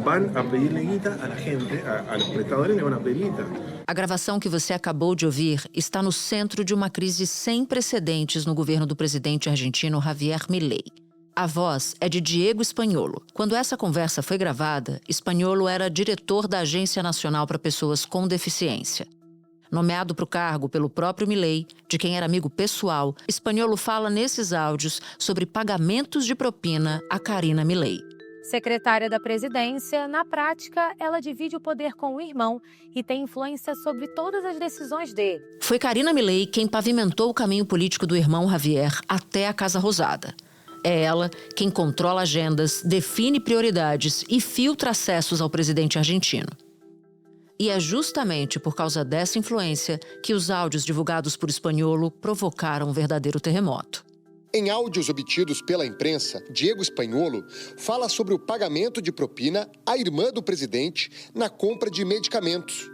van a pedirle guita a la gente, a los prestadores le van a pedir guita. A gravação que você acabou de ouvir está no centro de uma crise sem precedentes no governo do presidente argentino Javier Milei. A voz é de Diego Spagnuolo. Quando essa conversa foi gravada, Spagnuolo era diretor da Agência Nacional para Pessoas com Deficiência. Nomeado para o cargo pelo próprio Milei, de quem era amigo pessoal, Spagnuolo fala nesses áudios sobre pagamentos de propina a Karina Milei. Secretária da presidência, na prática, ela divide o poder com o irmão e tem influência sobre todas as decisões dele. Foi Karina Milei quem pavimentou o caminho político do irmão Javier até a Casa Rosada. É ela quem controla agendas, define prioridades e filtra acessos ao presidente argentino. E é justamente por causa dessa influência que os áudios divulgados por Spagnuolo provocaram um verdadeiro terremoto. Em áudios obtidos pela imprensa, Diego Spagnuolo fala sobre o pagamento de propina à irmã do presidente na compra de medicamentos.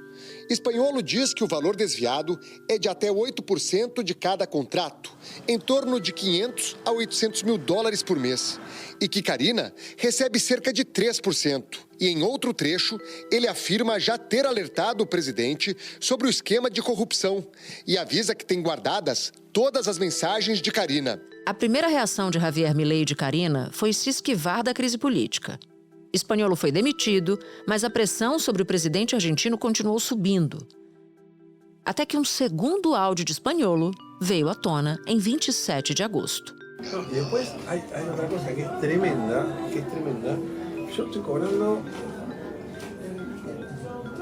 Spagnuolo diz que o valor desviado é de até 8% de cada contrato, em torno de 500 a 800 mil dólares por mês, e que Karina recebe cerca de 3%. E em outro trecho, ele afirma já ter alertado o presidente sobre o esquema de corrupção e avisa que tem guardadas todas as mensagens de Karina. A primeira reação de Javier Milei e de Karina foi se esquivar da crise política. Spagnuolo foi demitido, mas a pressão sobre o presidente argentino continuou subindo. Até que um segundo áudio de Spagnuolo veio à tona em 27 de agosto. E depois, hay outra coisa que é tremenda, Eu estou cobrando...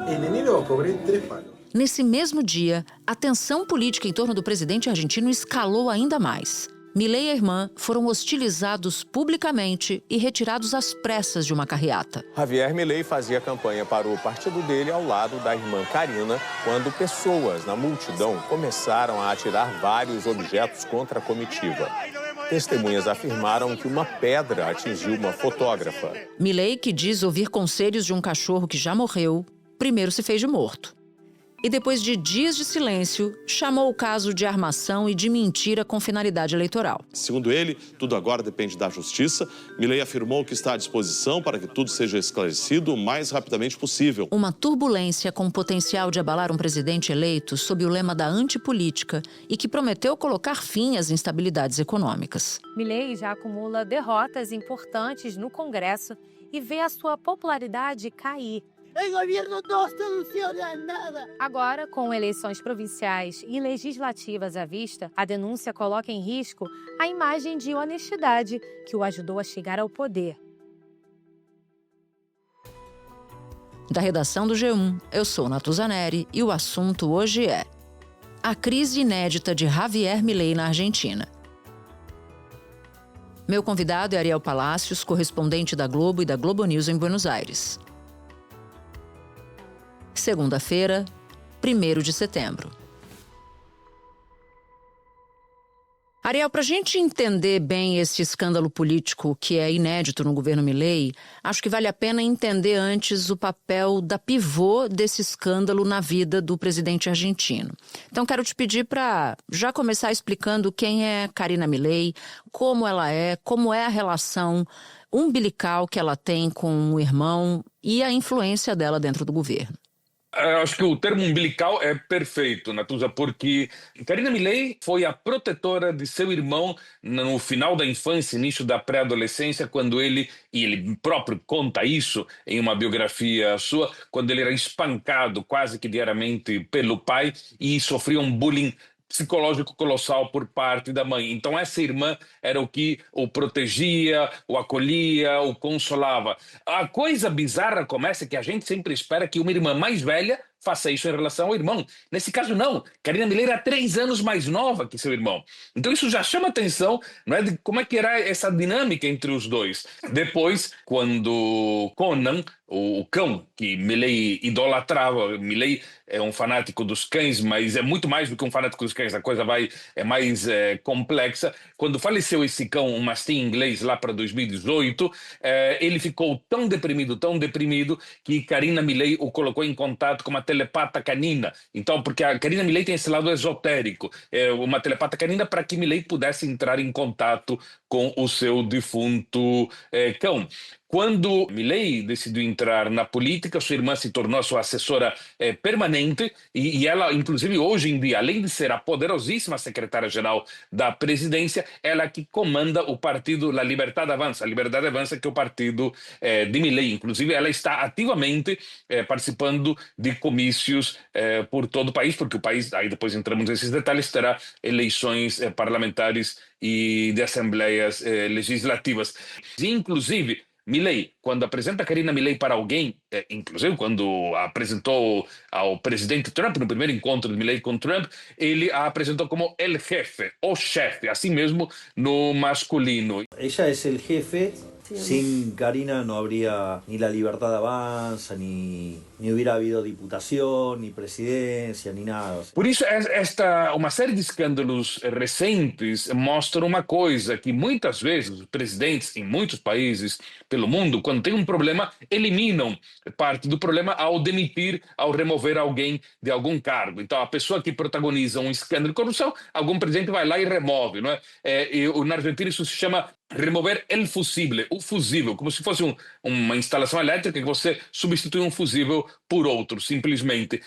Em enero eu cobrei 3 palos. Nesse mesmo dia, a tensão política em torno do presidente argentino escalou ainda mais. Milei e a irmã foram hostilizados publicamente e retirados às pressas de uma carreata. Javier Milei fazia campanha para o partido dele ao lado da irmã Karina, quando pessoas na multidão começaram a atirar vários objetos contra a comitiva. Testemunhas afirmaram que uma pedra atingiu uma fotógrafa. Milei, que diz ouvir conselhos de um cachorro que já morreu, primeiro se fez de morto. E depois de dias de silêncio, chamou o caso de armação e de mentira com finalidade eleitoral. Segundo ele, tudo agora depende da justiça. Milei afirmou que está à disposição para que tudo seja esclarecido o mais rapidamente possível. Uma turbulência com potencial de abalar um presidente eleito sob o lema da antipolítica e que prometeu colocar fim às instabilidades econômicas. Milei já acumula derrotas importantes no Congresso e vê a sua popularidade cair. O governo não soluciona nada. Agora, com eleições provinciais e legislativas à vista, a denúncia coloca em risco a imagem de honestidade que o ajudou a chegar ao poder. Da redação do G1, eu sou Natuza Neri e o assunto hoje é a crise inédita de Javier Milei na Argentina. Meu convidado é Ariel Palacios, correspondente da Globo e da Globo News em Buenos Aires. Segunda-feira, 1º de setembro. Ariel, para a gente entender bem esse escândalo político que é inédito no governo Milei, acho que vale a pena entender antes o papel da pivô desse escândalo na vida do presidente argentino. Então, quero te pedir para já começar explicando quem é Karina Milei, como é a relação umbilical que ela tem com o irmão e a influência dela dentro do governo. Acho que o termo umbilical é perfeito, Natuza, porque Karina Milei foi a protetora de seu irmão no final da infância, início da pré-adolescência, quando ele próprio conta isso em uma biografia sua, quando ele era espancado quase que diariamente pelo pai e sofria um bullying psicológico colossal por parte da mãe. Então essa irmã era o que o protegia, o acolhia, o consolava. A coisa bizarra começa que a gente sempre espera que uma irmã mais velha faça isso em relação ao irmão. Nesse caso não, Karina Milei era 3 anos mais nova que seu irmão. Então isso já chama atenção, não é, de como é que era essa dinâmica entre os dois. Depois, quando Conan, o cão que Milei idolatrava, Milei é um fanático dos cães, mas é muito mais do que um fanático dos cães, a coisa é mais complexa. Quando faleceu esse cão, um mastim inglês, lá para 2018, ele ficou tão deprimido, que Karina Milei o colocou em contato com uma telepata canina. Então, porque a Karina Milei tem esse lado esotérico, uma telepata canina para que Milei pudesse entrar em contato com o seu defunto cão. Quando Milei decidiu entrar na política, sua irmã se tornou sua assessora permanente e ela, inclusive, hoje em dia, além de ser a poderosíssima secretária-geral da presidência, ela que comanda o partido La Libertad Avança, a Liberdade Avança, que é o partido de Milei. Inclusive, ela está ativamente participando de comícios por todo o país, porque o país, aí depois entramos nesses detalhes, terá eleições parlamentares e de assembleias legislativas. E, inclusive, Milei, quando apresenta Karina Milei para alguém, inclusive quando apresentou ao presidente Trump, no primeiro encontro de Milei com Trump, ele a apresentou como el jefe, o chefe, assim mesmo no masculino. Ella es el jefe. Sin Karina no habría ni la Libertad Avanza, ni hubiera habido diputación, ni presidencia, ni nada. Por isso, uma série de escândalos recentes mostram uma coisa, que muitas vezes os presidentes em muitos países pelo mundo, quando tem um problema, eliminam parte do problema ao demitir, ao remover alguém de algum cargo. Então, a pessoa que protagoniza um escândalo de corrupção, algum presidente vai lá e remove, não é? Na Argentina isso se chama remover el fusível, o fusível, como se fosse uma instalação elétrica que você substitui um fusível por outro, simplesmente.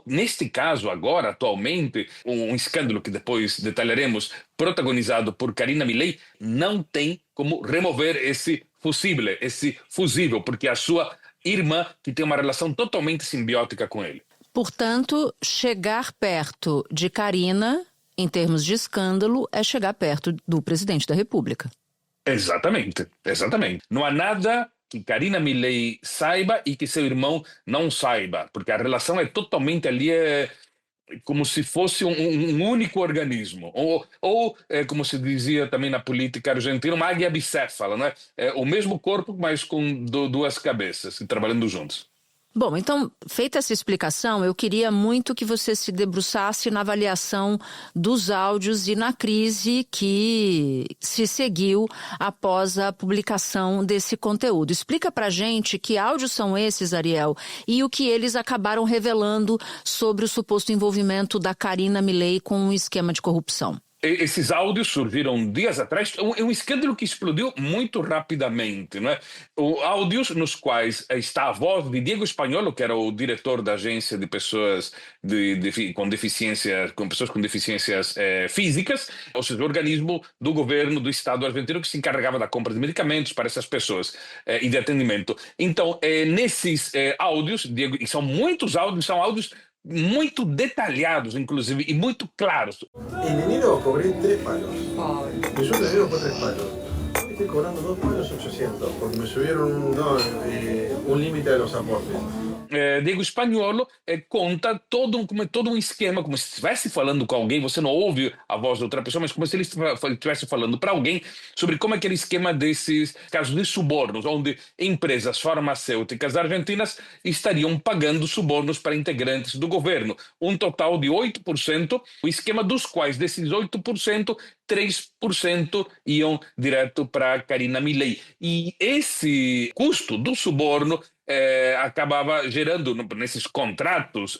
Neste caso, agora, atualmente, um escândalo que depois detalharemos, protagonizado por Karina Milei, não tem como remover esse fusível, porque é a sua irmã que tem uma relação totalmente simbiótica com ele. Portanto, chegar perto de Karina, em termos de escândalo, é chegar perto do presidente da República. Exatamente. Não há nada que Karina Milei saiba e que seu irmão não saiba, porque a relação é totalmente ali, como se fosse um único organismo, ou como se dizia também na política argentina, uma águia bicéfala, né? O mesmo corpo, mas com duas cabeças, trabalhando juntos. Bom, então, feita essa explicação, eu queria muito que você se debruçasse na avaliação dos áudios e na crise que se seguiu após a publicação desse conteúdo. Explica pra gente que áudios são esses, Ariel, e o que eles acabaram revelando sobre o suposto envolvimento da Karina Milei com um esquema de corrupção. Esses áudios surgiram dias atrás, é um escândalo que explodiu muito rapidamente, não é? Áudios nos quais está a voz de Diego Españolo, que era o diretor da agência de pessoas com pessoas com deficiências físicas, ou seja, o organismo do governo do Estado argentino que se encarregava da compra de medicamentos para essas pessoas e de atendimento. Então, nesses áudios, Diego, e são muitos áudios, são áudios muito detalhados, inclusive, e muito claros. En enero cobré 3 palos. Mi sueldo de enero fue 3 palos. Estoy cobrando 2 palos 800, porque me subieron un límite de los aportes. Diego Españolo conta todo um esquema, como se estivesse falando com alguém, você não ouve a voz de outra pessoa, mas como se ele estivesse falando para alguém sobre como é aquele esquema desses casos de subornos, onde empresas farmacêuticas argentinas estariam pagando subornos para integrantes do governo. Um total de 8%, o esquema dos quais, desses 8%, 3% iam direto para Karina Milei. E esse custo do suborno acabava gerando nesses contratos,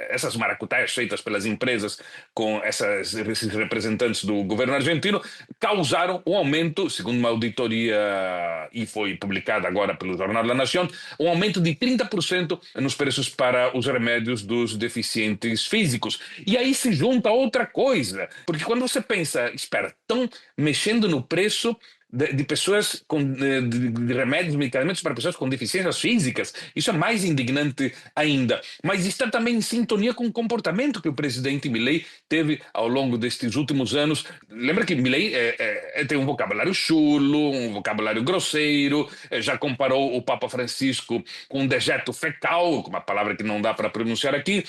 essas maracutaias feitas pelas empresas com esses representantes do governo argentino, causaram um aumento, segundo uma auditoria, e foi publicada agora pelo jornal La Nación, um aumento de 30% nos preços para os remédios dos deficientes físicos. E aí se junta outra coisa, porque quando você pensa, espera, estão mexendo no preço de pessoas de remédios, medicamentos para pessoas com deficiências físicas, isso é mais indignante ainda. Mas está também em sintonia com o comportamento que o presidente Milei teve ao longo destes últimos anos. Lembra que Milei tem um vocabulário chulo, um vocabulário grosseiro, já comparou o Papa Francisco com um dejeto fecal, uma palavra que não dá para pronunciar aqui,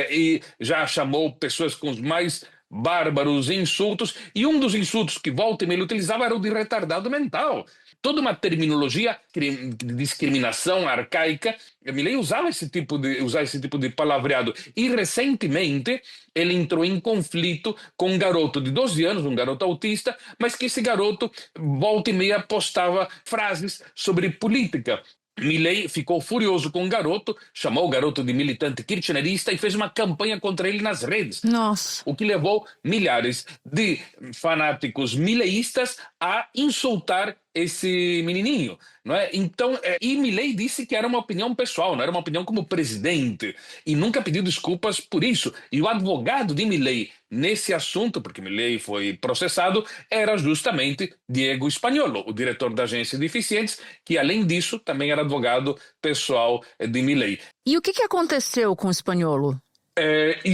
e já chamou pessoas com os mais bárbaros insultos, e um dos insultos que volta e meia utilizava era o de retardado mental. Toda uma terminologia de discriminação arcaica. Milei usava esse tipo de palavreado. E recentemente ele entrou em conflito com um garoto de 12 anos, um garoto autista, mas que esse garoto volta e meia postava frases sobre política. Milei ficou furioso com o garoto, chamou o garoto de militante kirchnerista e fez uma campanha contra ele nas redes. Nossa. O que levou milhares de fanáticos mileístas a insultar esse menininho, não é? Então, e Milei disse que era uma opinião pessoal, não era uma opinião como presidente, e nunca pediu desculpas por isso. E o advogado de Milei nesse assunto, porque Milei foi processado, era justamente Diego Spagnuolo, o diretor da agência de eficientes, que além disso também era advogado pessoal de Milei. E o que aconteceu com o Spagnuolo?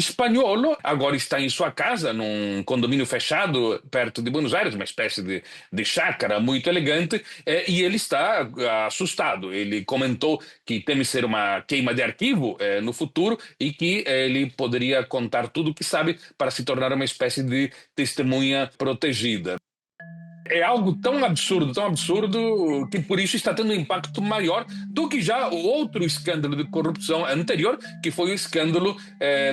Spagnuolo agora está em sua casa, num condomínio fechado perto de Buenos Aires, uma espécie de chácara muito elegante, e ele está assustado. Ele comentou que teme ser uma queima de arquivo no futuro e que ele poderia contar tudo o que sabe para se tornar uma espécie de testemunha protegida. É algo tão absurdo, que por isso está tendo um impacto maior do que já o outro escândalo de corrupção anterior, que foi o escândalo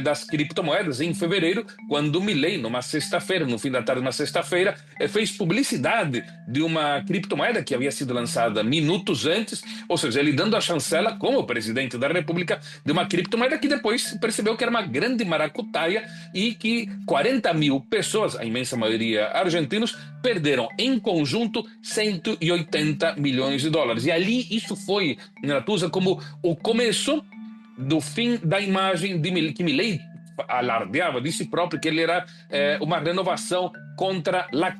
das criptomoedas em fevereiro, quando Milei, numa sexta-feira, no fim da tarde de uma sexta-feira, fez publicidade de uma criptomoeda que havia sido lançada minutos antes, ou seja, ele dando a chancela como presidente da República de uma criptomoeda que depois percebeu que era uma grande maracutaia e que 40 mil pessoas, a imensa maioria argentinos, perderam em conjunto 180 milhões de dólares. E ali isso foi, Natuza, como o começo do fim da imagem de Milei, que Milei alardeava de si próprio que ele era uma renovação contra a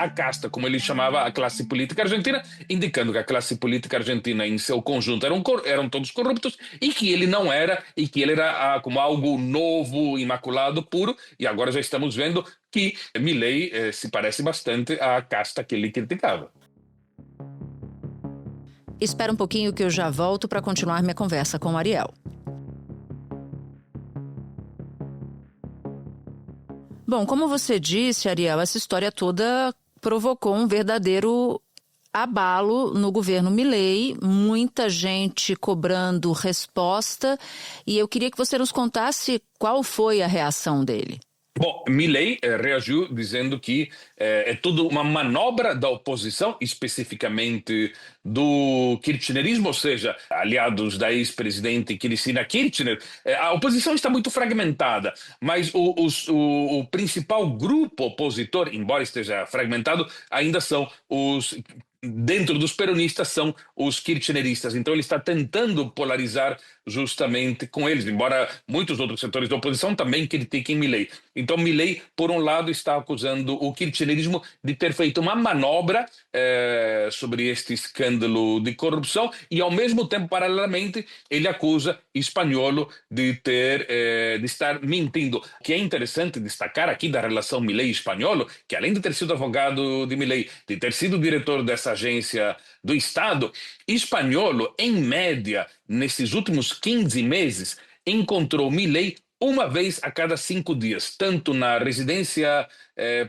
casta, como ele chamava a classe política argentina, indicando que a classe política argentina em seu conjunto eram todos corruptos e que ele não era, e que ele era como algo novo, imaculado, puro, e agora já estamos vendo que Milei se parece bastante à casta que ele criticava. Espera um pouquinho que eu já volto para continuar minha conversa com o Ariel. Bom, como você disse, Ariel, essa história toda provocou um verdadeiro abalo no governo Milei, muita gente cobrando resposta, e eu queria que você nos contasse qual foi a reação dele. Bom, Milei reagiu dizendo que é tudo uma manobra da oposição, especificamente do kirchnerismo, ou seja, aliados da ex-presidente Cristina Kirchner. A oposição está muito fragmentada, mas o principal grupo opositor, embora esteja fragmentado, ainda são dentro dos peronistas são os kirchneristas. Então ele está tentando polarizar justamente com eles, embora muitos outros setores da oposição também critiquem Milei. Então Milei, por um lado, está acusando o kirchnerismo de ter feito uma manobra sobre este escândalo de corrupção e, ao mesmo tempo, paralelamente, ele acusa Spagnuolo de estar mentindo. O que é interessante destacar aqui da relação Milei-Spagnuolo, que além de ter sido advogado de Milei, de ter sido diretor dessa agência do Estado, Spagnuolo, em média, nesses últimos 15 meses, encontrou Milei uma vez a cada 5 dias, tanto na residência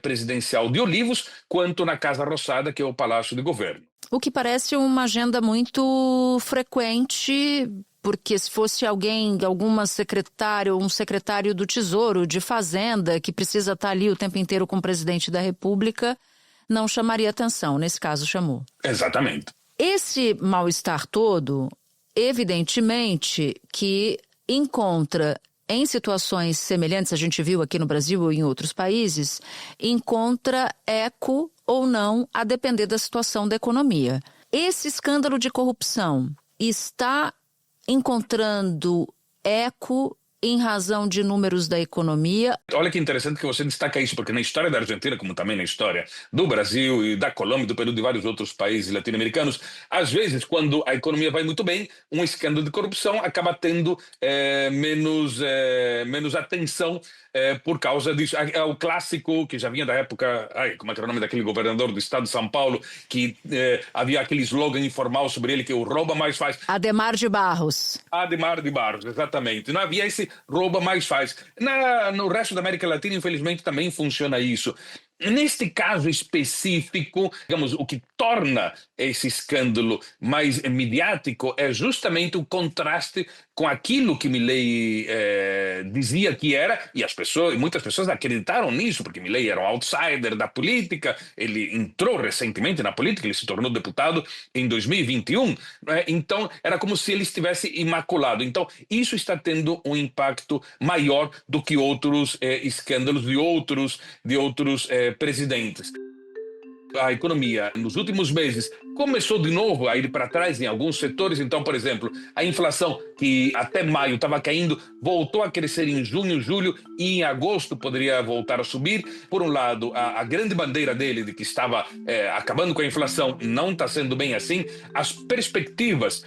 presidencial de Olivos, quanto na Casa Rosada, que é o Palácio de Governo. O que parece uma agenda muito frequente, porque se fosse alguma secretária ou um secretário do Tesouro, de Fazenda, que precisa estar ali o tempo inteiro com o presidente da República, não chamaria atenção. Nesse caso, chamou. Exatamente. Esse mal-estar todo, evidentemente, que encontra em situações semelhantes, a gente viu aqui no Brasil ou em outros países, encontra eco ou não a depender da situação da economia. Esse escândalo de corrupção está encontrando eco em razão de números da economia. Olha que interessante que você destaca isso, porque na história da Argentina, como também na história do Brasil e da Colômbia, do Peru e de vários outros países latino-americanos, às vezes, quando a economia vai muito bem, um escândalo de corrupção acaba tendo menos atenção por causa disso. É o clássico que já vinha da época, como é que era o nome daquele governador do estado de São Paulo, que havia aquele slogan informal sobre ele, que o rouba mais faz. Ademar de Barros. Ademar de Barros, exatamente. Não havia esse rouba mais faz. No resto da América Latina, infelizmente, também funciona isso. Neste caso específico, digamos, o que torna esse escândalo mais midiático é justamente o contraste com aquilo que Milei dizia que era, e muitas pessoas acreditaram nisso, porque Milei era um outsider da política, ele entrou recentemente na política, ele se tornou deputado em 2021, né? Então era como se ele estivesse imaculado. Então isso está tendo um impacto maior do que outros escândalos de outros presidentes. A economia nos últimos meses começou de novo a ir para trás em alguns setores. Então, por exemplo, a inflação, que até maio estava caindo, voltou a crescer em junho, julho, e em agosto poderia voltar a subir. Por um lado, a grande bandeira dele de que estava acabando com a inflação não está sendo bem assim. As perspectivas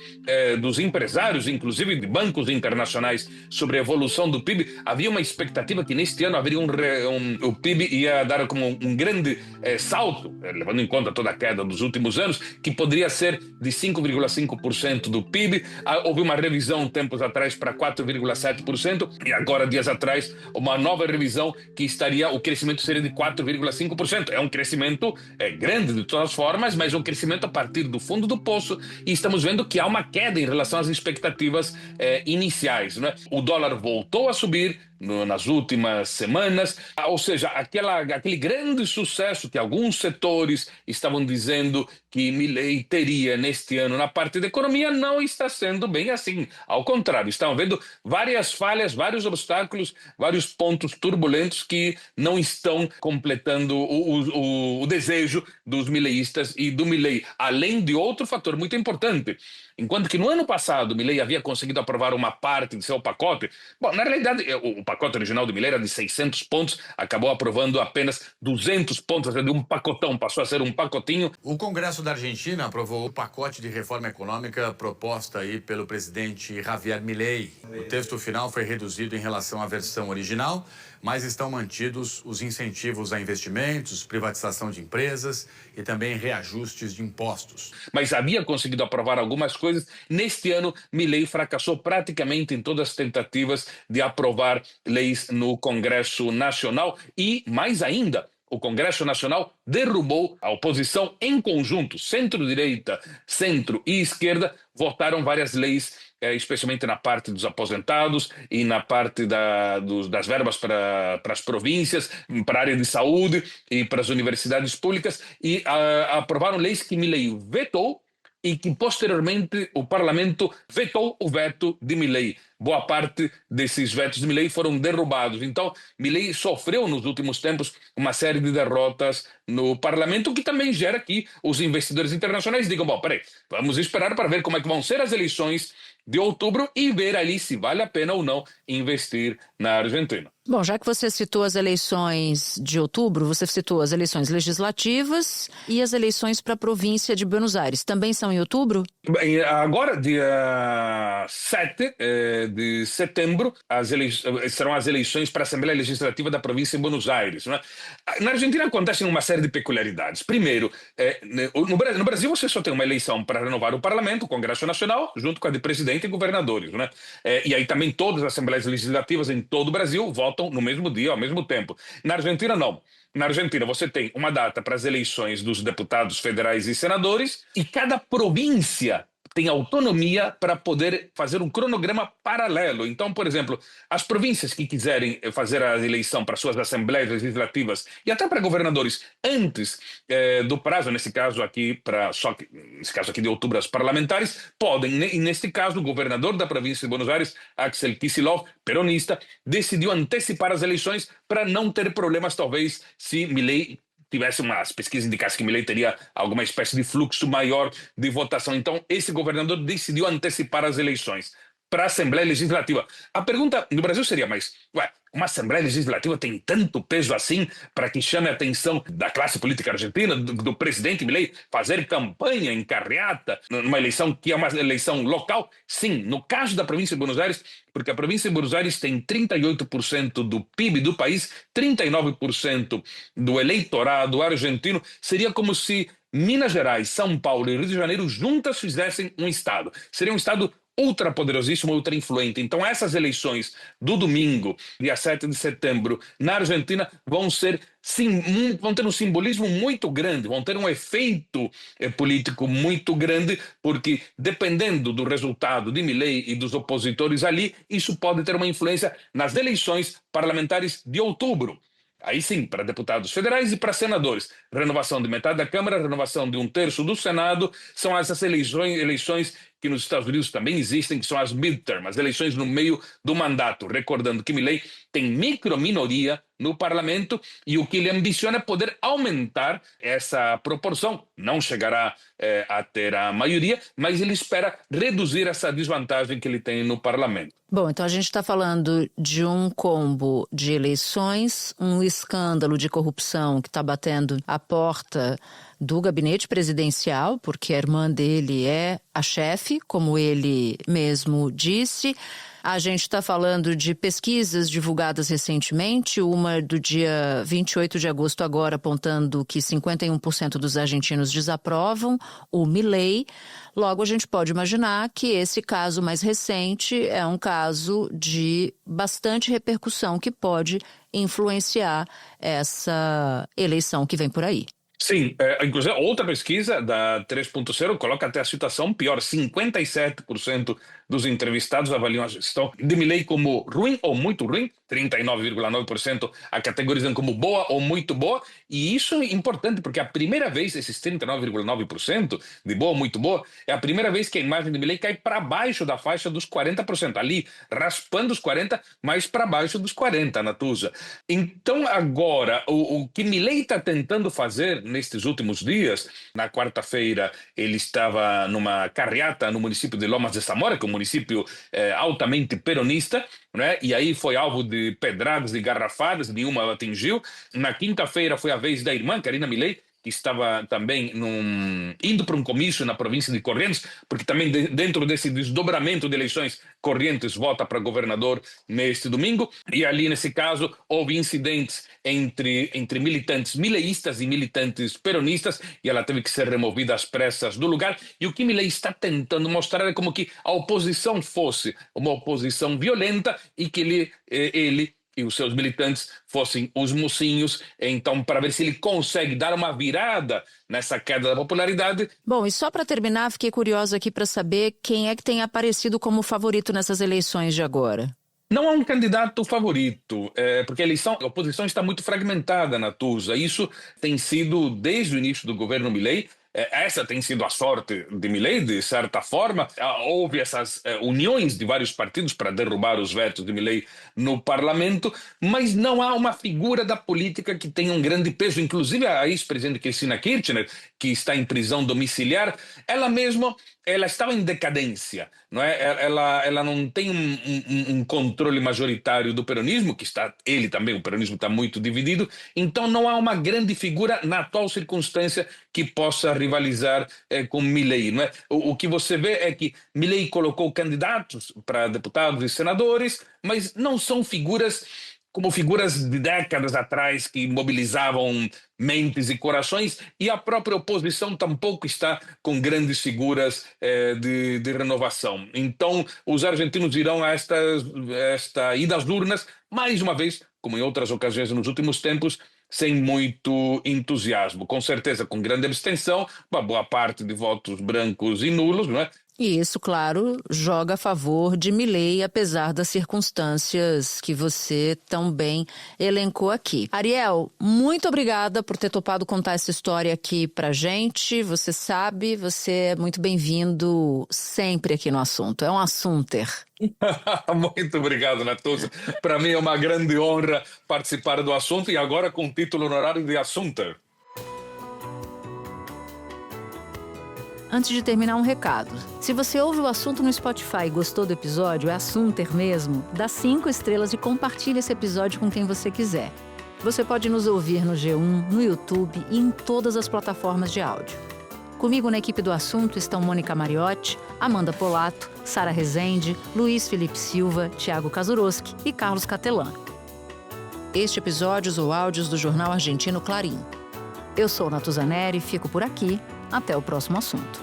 dos empresários, inclusive de bancos internacionais, sobre a evolução do PIB, havia uma expectativa que neste ano haveria o PIB ia dar como um grande salto, levando em conta toda a queda dos últimos anos, que poderia ser de 5,5% do PIB. Houve uma revisão tempos atrás para 4,7% e agora, dias atrás, uma nova revisão que o crescimento seria de 4,5%. É um crescimento grande de todas as formas, mas um crescimento a partir do fundo do poço, e estamos vendo que há uma queda em relação às expectativas iniciais, né? O dólar voltou a subir nas últimas semanas, ou seja, aquele grande sucesso que alguns setores estavam dizendo que Milei teria neste ano na parte da economia não está sendo bem assim. Ao contrário, estão havendo várias falhas, vários obstáculos, vários pontos turbulentos que não estão completando o desejo dos mileístas e do Milei, além de outro fator muito importante. Enquanto que no ano passado Milei havia conseguido aprovar uma parte de seu pacote, na realidade o pacote original do Milei era de 600 pontos, acabou aprovando apenas 200 pontos, de um pacotão, passou a ser um pacotinho. O Congresso da Argentina aprovou o pacote de reforma econômica proposta aí pelo presidente Javier Milei. O texto final foi reduzido em relação à versão original, mas estão mantidos os incentivos a investimentos, privatização de empresas e também reajustes de impostos. Mas havia conseguido aprovar algumas coisas. Neste ano, Milei fracassou praticamente em todas as tentativas de aprovar leis no Congresso Nacional e, mais ainda, o Congresso Nacional derrubou a oposição em conjunto, centro-direita, centro e esquerda, votaram várias leis, especialmente na parte dos aposentados e na parte das verbas para as províncias, para a área de saúde e para as universidades públicas, e aprovaram leis que Milei vetou e que posteriormente o parlamento vetou o veto de Milei. Boa parte desses vetos de Milei foram derrubados. Então, Milei sofreu nos últimos tempos uma série de derrotas no parlamento, que também gera que os investidores internacionais digam, peraí, vamos esperar para ver como é que vão ser as eleições de outubro e ver ali se vale a pena ou não investir na Argentina. Bom, já que você citou as eleições de outubro, você citou as eleições legislativas e as eleições para a província de Buenos Aires. Também são em outubro? Agora, dia 7 de setembro, serão as eleições para a Assembleia Legislativa da província de Buenos Aires, né? Na Argentina acontecem uma série de peculiaridades. Primeiro, no Brasil você só tem uma eleição para renovar o parlamento, o Congresso Nacional, junto com a de presidente e governadores, né? E aí também todas as assembleias legislativas em todo o Brasil votam no mesmo dia, ao mesmo tempo. Na Argentina, não. Na Argentina, você tem uma data para as eleições dos deputados federais e senadores, e cada província tem autonomia para poder fazer um cronograma paralelo. Então, por exemplo, as províncias que quiserem fazer a eleição para suas assembleias legislativas e até para governadores antes do prazo, nesse caso aqui de outubro, as parlamentares, podem. E neste caso, o governador da província de Buenos Aires, Axel Kicillof, peronista, decidiu antecipar as eleições para não ter problemas, talvez, se Milei tivesse as pesquisas indicassem que Milei teria alguma espécie de fluxo maior de votação. Então, esse governador decidiu antecipar as eleições para a Assembleia Legislativa. A pergunta no Brasil seria, mas uma Assembleia Legislativa tem tanto peso assim para que chame a atenção da classe política argentina, do presidente Milei, fazer campanha em carreata numa eleição que é uma eleição local? Sim, no caso da província de Buenos Aires, porque a província de Buenos Aires tem 38% do PIB do país, 39% do eleitorado argentino. Seria como se Minas Gerais, São Paulo e Rio de Janeiro juntas fizessem um estado. Seria um estado ultrapoderosíssimo, ultra influente. Então essas eleições do domingo, dia 7 de setembro, na Argentina, vão ter um simbolismo muito grande, vão ter um efeito político muito grande, porque dependendo do resultado de Milei e dos opositores ali, isso pode ter uma influência nas eleições parlamentares de outubro. Aí sim, para deputados federais e para senadores. Renovação de metade da Câmara, renovação de 1/3 do Senado, são essas eleições que nos Estados Unidos também existem, que são as midterm, as eleições no meio do mandato. Recordando que Milei tem microminoria no parlamento e o que ele ambiciona é poder aumentar essa proporção. Não chegará a ter a maioria, mas ele espera reduzir essa desvantagem que ele tem no parlamento. Bom, então a gente está falando de um combo de eleições, um escândalo de corrupção que está batendo a porta do gabinete presidencial, porque a irmã dele é a chefe, como ele mesmo disse. A gente está falando de pesquisas divulgadas recentemente, uma do dia 28 de agosto agora, apontando que 51% dos argentinos desaprovam o Milei. Logo, a gente pode imaginar que esse caso mais recente é um caso de bastante repercussão que pode influenciar essa eleição que vem por aí. Sim, inclusive outra pesquisa da 3.0 coloca até a situação pior. 57% dos entrevistados avaliam a gestão de Milei como ruim ou muito ruim, 39,9% a categorizam como boa ou muito boa, e isso é importante porque é a primeira vez, esses 39,9% de boa ou muito boa, é a primeira vez que a imagem de Milei cai para baixo da faixa dos 40%, ali raspando os 40%, mas para baixo dos 40%, Natuza. Então agora, o que Milei está tentando fazer nestes últimos dias, na quarta-feira ele estava numa carreata no município de Lomas de Zamora, que é um município altamente peronista, né? E aí foi alvo de pedradas e garrafadas, nenhuma atingiu. Na quinta-feira foi a vez da irmã, Karina Milei, que estava também indo para um comício na província de Corrientes, porque também dentro desse desdobramento de eleições, Corrientes vota para governador neste domingo, e ali nesse caso houve incidentes entre militantes mileístas e militantes peronistas, e ela teve que ser removida às pressas do lugar, e o que Milei está tentando mostrar é como que a oposição fosse uma oposição violenta e que ele e os seus militantes fossem os mocinhos, então para ver se ele consegue dar uma virada nessa queda da popularidade. Bom, e só para terminar, fiquei curiosa aqui para saber quem é que tem aparecido como favorito nessas eleições de agora. Não há um candidato favorito, porque a oposição está muito fragmentada, Natuza. Isso tem sido desde o início do governo Milei. Essa tem sido a sorte de Milei, de certa forma. Houve essas uniões de vários partidos para derrubar os vetos de Milei no parlamento, mas não há uma figura da política que tenha um grande peso. Inclusive a ex-presidente Cristina Kirchner, que está em prisão domiciliar, ela estava em decadência, não é? Ela não tem um controle majoritário do peronismo, ele também, o peronismo está muito dividido, então não há uma grande figura na atual circunstância que possa rivalizar com Milei, não é? O que você vê é que Milei colocou candidatos para deputados e senadores, mas não são figuras como figuras de décadas atrás que mobilizavam mentes e corações, e a própria oposição tampouco está com grandes figuras de renovação. Então, os argentinos irão a esta ida às urnas, mais uma vez, como em outras ocasiões nos últimos tempos, sem muito entusiasmo. Com certeza, com grande abstenção, uma boa parte de votos brancos e nulos, não é? E isso, claro, joga a favor de Milei, apesar das circunstâncias que você tão bem elencou aqui. Ariel, muito obrigada por ter topado contar essa história aqui pra gente. Você sabe, você é muito bem-vindo sempre aqui no Assunto. É um assunter. Muito obrigado, Natuza. Para mim é uma grande honra participar do Assunto e agora com o título honorário de Assunter. Antes de terminar, um recado. Se você ouve o Assunto no Spotify e gostou do episódio, é assunter mesmo, dá 5 estrelas e compartilha esse episódio com quem você quiser. Você pode nos ouvir no G1, no YouTube e em todas as plataformas de áudio. Comigo na equipe do Assunto estão Mônica Mariotti, Amanda Polato, Sara Rezende, Luiz Felipe Silva, Thiago Kazuroski e Carlos Catelan. Este episódio usou áudios do jornal argentino Clarín. Eu sou Natuza Neri, fico por aqui. Até o próximo assunto.